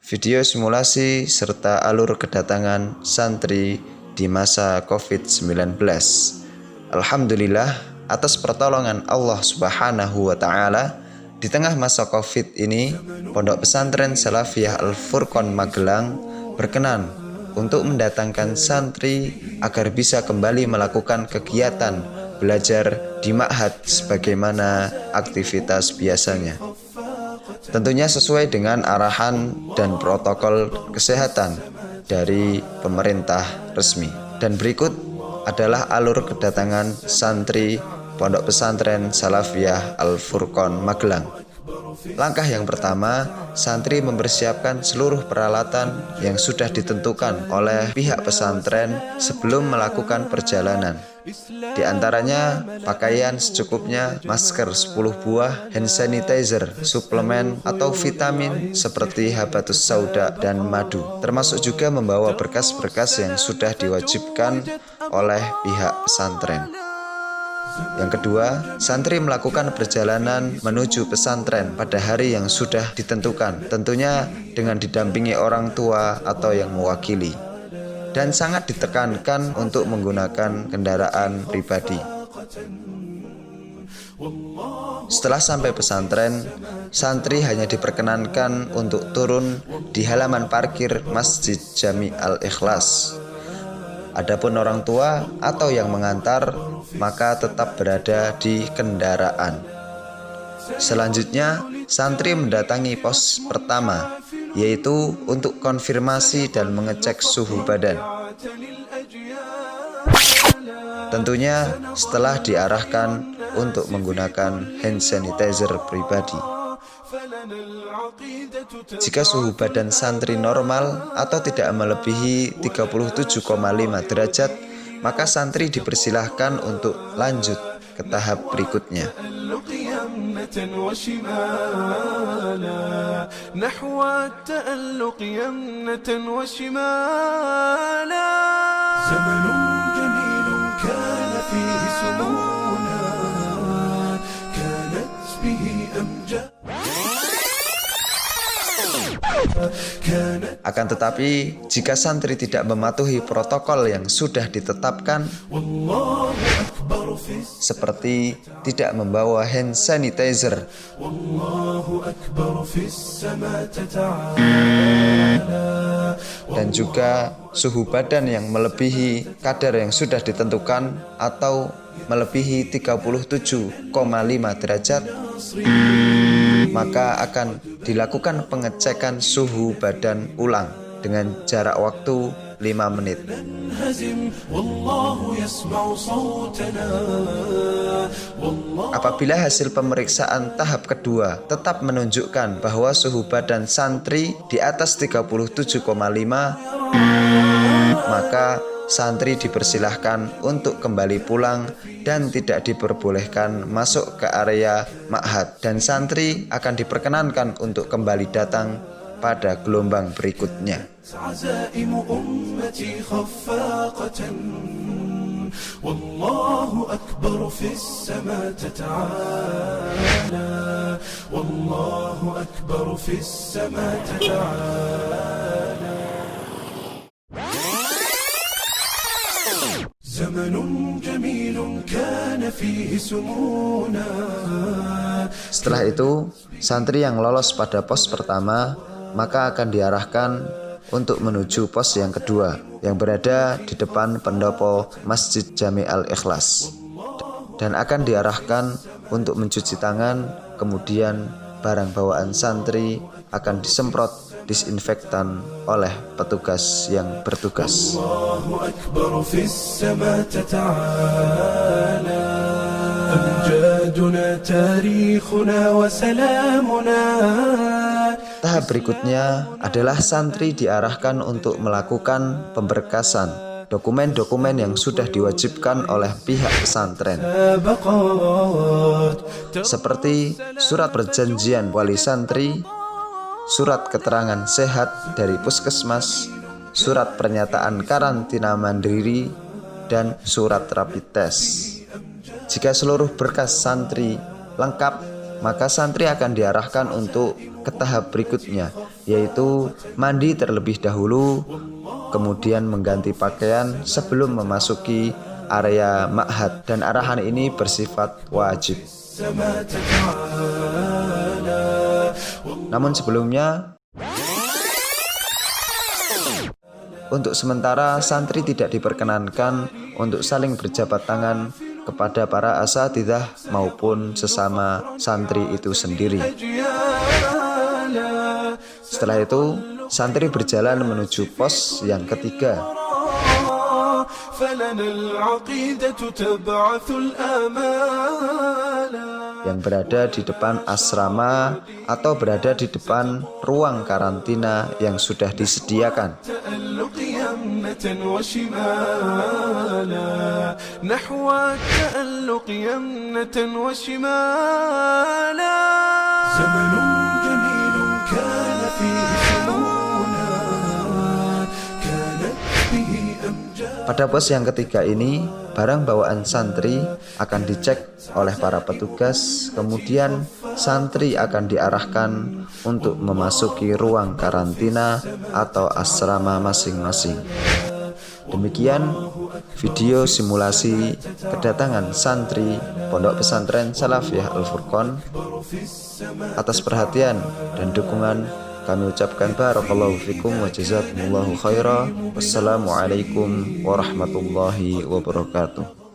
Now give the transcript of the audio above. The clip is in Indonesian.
video simulasi serta alur kedatangan santri di masa COVID-19. Alhamdulillah atas pertolongan Allah Subhanahu wa Ta'ala, di tengah masa COVID ini, Pondok Pesantren Salafiyah Al-Furqan Magelang berkenan untuk mendatangkan santri agar bisa kembali melakukan kegiatan belajar di ma'had sebagaimana aktivitas biasanya. Tentunya sesuai dengan arahan dan protokol kesehatan dari pemerintah resmi. Dan berikut adalah alur kedatangan santri Pondok Pesantren Salafiyah Al-Furqan Magelang. Langkah yang pertama, santri mempersiapkan seluruh peralatan yang sudah ditentukan oleh pihak pesantren sebelum melakukan perjalanan. Di antaranya pakaian secukupnya, masker 10 buah, hand sanitizer, suplemen atau vitamin seperti habatus sauda dan madu, termasuk juga membawa berkas-berkas yang sudah diwajibkan oleh pihak pesantren. Yang kedua, santri melakukan perjalanan menuju pesantren pada hari yang sudah ditentukan, tentunya dengan didampingi orang tua atau yang mewakili. Dan sangat ditekankan untuk menggunakan kendaraan pribadi. Setelah sampai pesantren, santri hanya diperkenankan untuk turun di halaman parkir Masjid Jami Al-Ikhlas. Adapun orang tua atau yang mengantar, maka tetap berada di kendaraan. Selanjutnya, santri mendatangi pos pertama, yaitu untuk konfirmasi dan mengecek suhu badan. Tentunya setelah diarahkan untuk menggunakan hand sanitizer pribadi. Jika suhu badan santri normal atau tidak melebihi 37,5 derajat, maka santri dipersilahkan untuk lanjut ke tahap berikutnya. Akan tetapi, jika santri tidak mematuhi protokol yang sudah ditetapkan, seperti tidak membawa hand sanitizer, dan juga suhu badan yang melebihi kadar yang sudah ditentukan atau melebihi 37,5 derajat, maka akan dilakukan pengecekan suhu badan ulang dengan jarak waktu 5 menit. Apabila hasil pemeriksaan tahap kedua tetap menunjukkan bahwa suhu badan santri di atas 37,5, maka santri dipersilahkan untuk kembali pulang dan tidak diperbolehkan masuk ke area ma'had, dan santri akan diperkenankan untuk kembali datang pada gelombang berikutnya. Setelah itu, santri yang lolos pada pos pertama maka akan diarahkan untuk menuju pos yang kedua yang berada di depan pendopo Masjid Jami Al-Ikhlas, dan akan diarahkan untuk mencuci tangan. Kemudian barang bawaan santri akan disemprot disinfektan oleh petugas yang bertugas. Tahap berikutnya adalah santri diarahkan untuk melakukan pemberkasan dokumen-dokumen yang sudah diwajibkan oleh pihak pesantren, seperti surat perjanjian wali santri, surat keterangan sehat dari puskesmas, surat pernyataan karantina mandiri, dan surat rapid test. Jika seluruh berkas santri lengkap, maka santri akan diarahkan untuk ke tahap berikutnya, yaitu mandi terlebih dahulu, kemudian mengganti pakaian sebelum memasuki area ma'had, dan arahan ini bersifat wajib. Namun sebelumnya, untuk sementara santri tidak diperkenankan untuk saling berjabat tangan kepada para asatidzah maupun sesama santri itu sendiri. Setelah itu, santri berjalan menuju pos yang ketiga, yang berada di depan asrama atau berada di depan ruang karantina yang sudah disediakan. Pada pos yang ketiga ini, barang bawaan santri akan dicek oleh para petugas, kemudian santri akan diarahkan untuk memasuki ruang karantina atau asrama masing-masing. Demikian video simulasi kedatangan santri Pondok Pesantren Salafiyah Al-Furqon. Atas perhatian dan dukungan kami ucapkan barakallahu fikum wa jazakumullahu khaira. Wassalamualaikum warahmatullahi wabarakatuh.